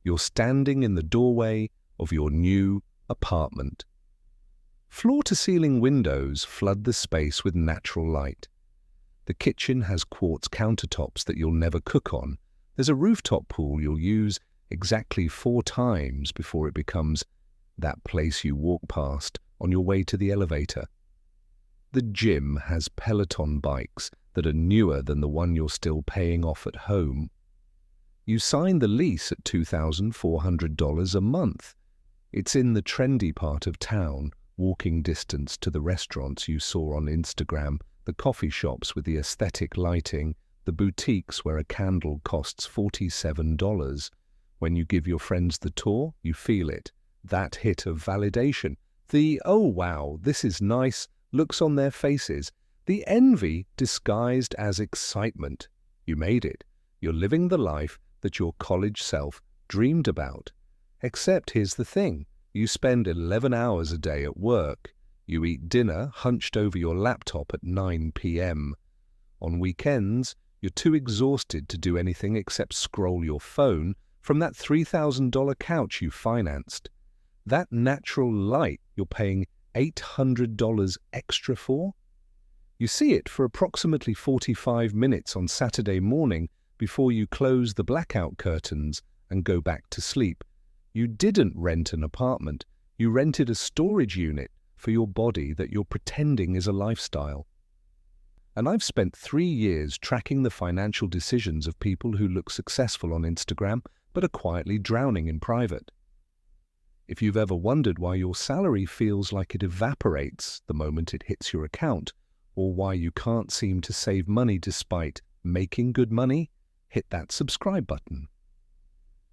You're standing in the doorway of your new apartment. Floor-to-ceiling windows flood the space with natural light. The kitchen has quartz countertops that you'll never cook on. There's a rooftop pool you'll use exactly 4 times before it becomes that place you walk past on your way to the elevator. The gym has Peloton bikes that are newer than the one you're still paying off at home. You sign the lease at $2,400 a month. It's in the trendy part of town, walking distance to the restaurants you saw on Instagram, the coffee shops with the aesthetic lighting, the boutiques where a candle costs $47. When you give your friends the tour, you feel it. That hit of validation. The, "Oh wow, this is nice," looks on their faces. The envy disguised as excitement. You made it. You're living the life that your college self dreamed about. Except here's the thing. You spend 11 hours a day at work. You eat dinner hunched over your laptop at 9 p.m. On weekends, you're too exhausted to do anything except scroll your phone from that $3,000 couch you financed. That natural light you're paying $800 extra for? You see it for approximately 45 minutes on Saturday morning before you close the blackout curtains and go back to sleep. You didn't rent an apartment. You rented a storage unit for your body that you're pretending is a lifestyle. And I've spent 3 years tracking the financial decisions of people who look successful on Instagram but are quietly drowning in private. If you've ever wondered why your salary feels like it evaporates the moment it hits your account, or why you can't seem to save money despite making good money, hit that subscribe button.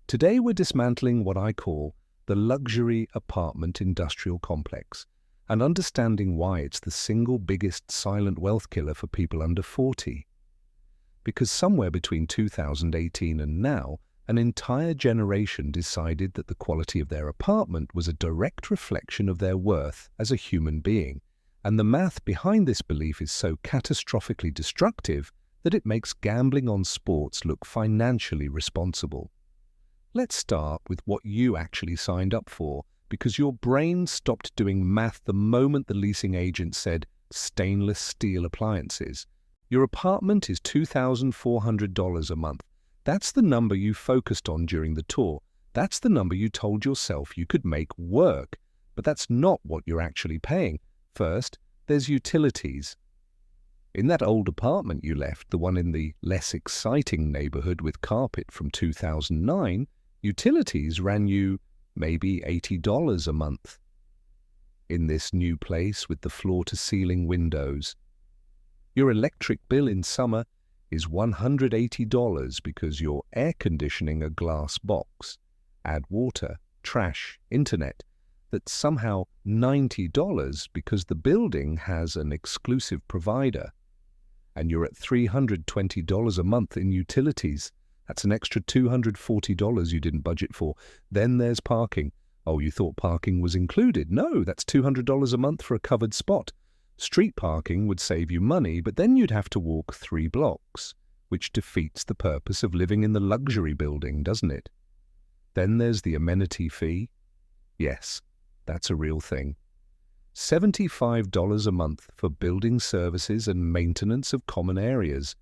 Today we're dismantling what I call the luxury apartment industrial complex and understanding why it's the single biggest silent wealth killer for people under 40. Because somewhere between 2018 and now, an entire generation decided that the quality of their apartment was a direct reflection of their worth as a human being, and the math behind this belief is so catastrophically destructive that it makes gambling on sports look financially responsible. Let's start with what you actually signed up for, because your brain stopped doing math the moment the leasing agent said stainless steel appliances. Your apartment is $2,400 a month. That's the number you focused on during the tour. That's the number you told yourself you could make work. But that's not what you're actually paying. First, there's utilities. In that old apartment you left, the one in the less exciting neighborhood with carpet from 2009, utilities ran you maybe $80 a month. In this new place with the floor-to-ceiling windows, your electric bill in summer is $180 because you're air conditioning a glass box. Add water, trash, internet. That's somehow $90 because the building has an exclusive provider. And you're at $320 a month in utilities. That's an extra $240 you didn't budget for. Then there's parking. Oh, you thought parking was included. No, that's $200 a month for a covered spot. Street parking would save you money, but then you'd have to walk 3 blocks, which defeats the purpose of living in the luxury building, doesn't it? Then there's the amenity fee. Yes, that's a real thing. $75 a month for building services and maintenance of common areas.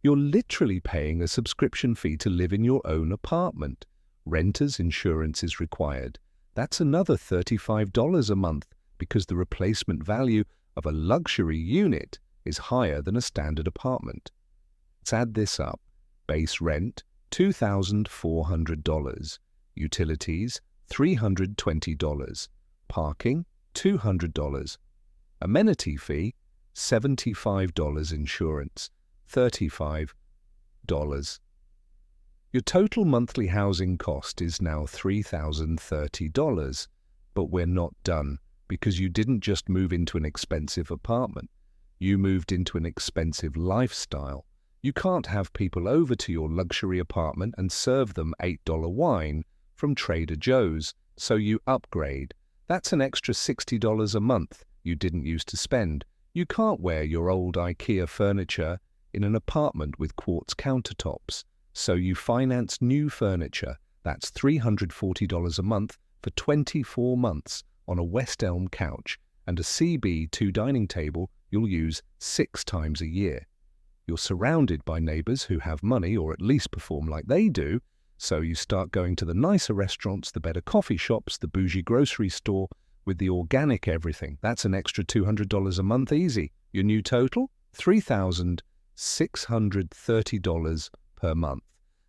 You're literally paying a subscription fee to live in your own apartment. Renter's insurance is required. That's another $35 a month because the replacement value of a luxury unit is higher than a standard apartment. Let's add this up. Base rent, $2,400. Utilities, $320. Parking, $200. Amenity fee, $75. Insurance, $35. Your total monthly housing cost is now $3,030. But we're not done, because you didn't just move into an expensive apartment. You moved into an expensive lifestyle. You can't have people over to your luxury apartment and serve them $8 wine from Trader Joe's, so you upgrade. That's an extra $60 a month you didn't used to spend. You can't wear your old IKEA furniture in an apartment with quartz countertops, so you finance new furniture. That's $340 a month for 24 months on a West Elm couch and a CB2 dining table you'll use 6 times a year. You're surrounded by neighbors who have money or at least perform like they do, so you start going to the nicer restaurants, the better coffee shops, the bougie grocery store with the organic everything. That's an extra $200 a month easy. Your new total? $3,630 per month.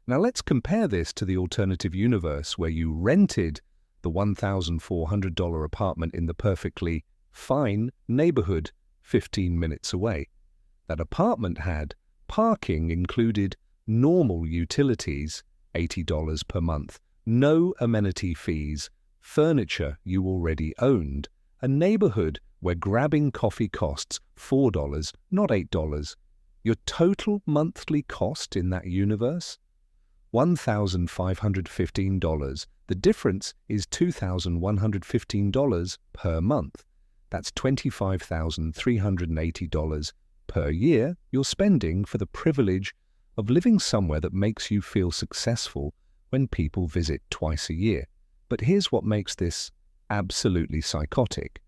Now let's compare this to the alternative universe where you rented the $1,400 apartment in the perfectly fine neighborhood 15 minutes away. That apartment had parking included, normal utilities, $80 per month, no amenity fees, furniture you already owned, a neighborhood where grabbing coffee costs $4, not $8. Your total monthly cost in that universe? $1,515. The difference is $2,115 per month. That's $25,380 per year you're spending for the privilege of living somewhere that makes you feel successful when people visit twice a year. But here's what makes this absolutely psychotic.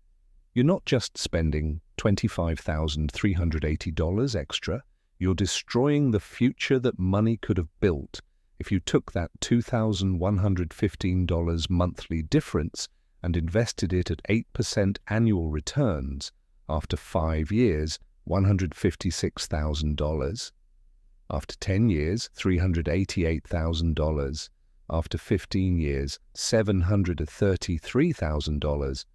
You're not just spending $25,380 extra, you're destroying the future that money could have built if you took that $2,115 monthly difference and invested it at 8% annual returns. After 5 years, $156,000. After 10 years, $388,000. After 15 years, $733,000.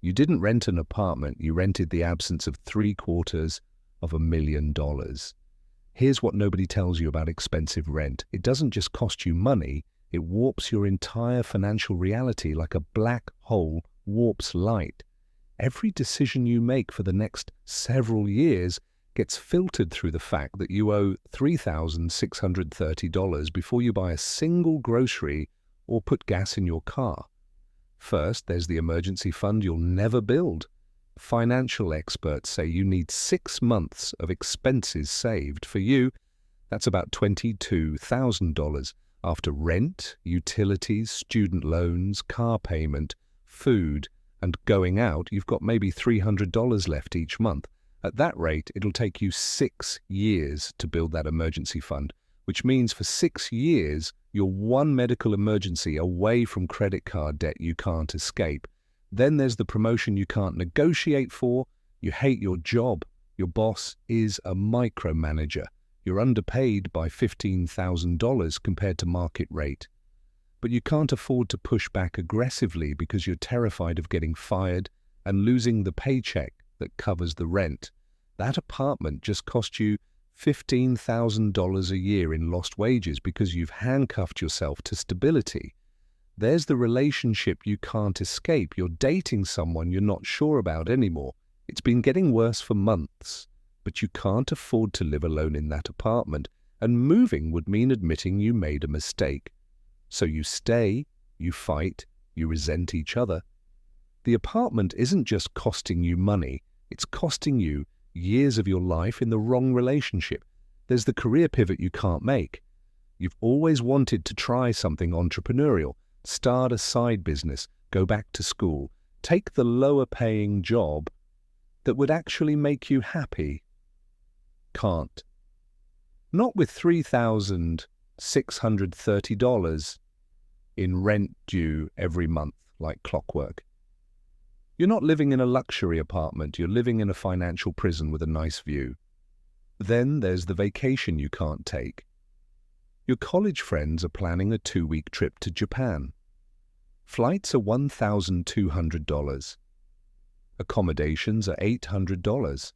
You didn't rent an apartment, you rented the absence of $750,000. Here's what nobody tells you about expensive rent. It doesn't just cost you money, it warps your entire financial reality like a black hole warps light. Every decision you make for the next several years gets filtered through the fact that you owe $3,630 before you buy a single grocery or put gas in your car. First, there's the emergency fund you'll never build. Financial experts say you need 6 months of expenses saved. For you, that's about $22,000 after rent, utilities, student loans, car payment, food, and going out. You've got maybe $300 left each month. At that rate, it'll take you 6 years to build that emergency fund, which means for 6 years, you're one medical emergency away from credit card debt you can't escape. Then there's the promotion you can't negotiate for. You hate your job. Your boss is a micromanager. You're underpaid by $15,000 compared to market rate. But you can't afford to push back aggressively because you're terrified of getting fired and losing the paycheck that covers the rent. That apartment just cost you $15,000 a year in lost wages because you've handcuffed yourself to stability. There's the relationship you can't escape. You're dating someone you're not sure about anymore. It's been getting worse for months, but you can't afford to live alone in that apartment, and moving would mean admitting you made a mistake. So you stay, you fight, you resent each other. The apartment isn't just costing you money, it's costing you years of your life in the wrong relationship. There's the career pivot you can't make. You've always wanted to try something entrepreneurial, start a side business, go back to school, take the lower-paying job that would actually make you happy. Can't. Not with $3,630 in rent due every month like clockwork. You're not living in a luxury apartment, you're living in a financial prison with a nice view. Then there's the vacation you can't take. Your college friends are planning a 2-week trip to Japan. Flights are $1,200. Accommodations are $800.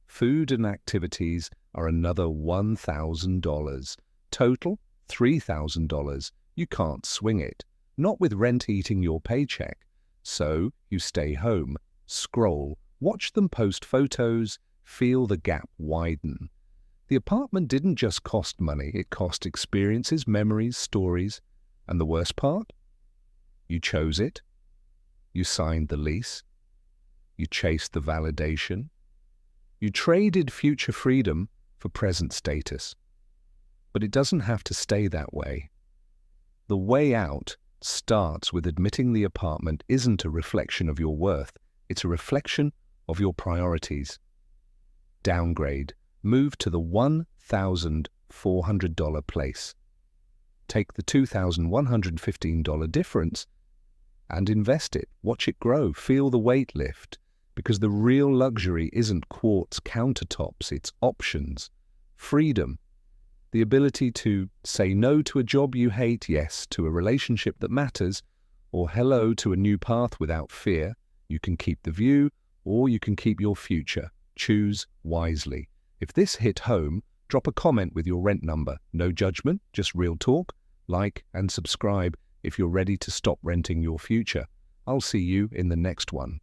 Food and activities are another $1,000. Total, $3,000. You can't swing it, not with rent eating your paycheck. So you stay home, scroll, watch them post photos, feel the gap widen. The apartment didn't just cost money, it cost experiences, memories, stories. And the worst part? You chose it. You signed the lease. You chased the validation. You traded future freedom for present status. But it doesn't have to stay that way. The way out starts with admitting the apartment isn't a reflection of your worth, it's a reflection of your priorities. Downgrade. Move to the $1,400 place. Take the $2,115 difference and invest it. Watch it grow. Feel the weight lift. Because the real luxury isn't quartz countertops, it's options. Freedom. The ability to say no to a job you hate, yes to a relationship that matters, or hello to a new path without fear. You can keep the view, or you can keep your future. Choose wisely. If this hit home, drop a comment with your rent number. No judgment, just real talk. Like and subscribe if you're ready to stop renting your future. I'll see you in the next one.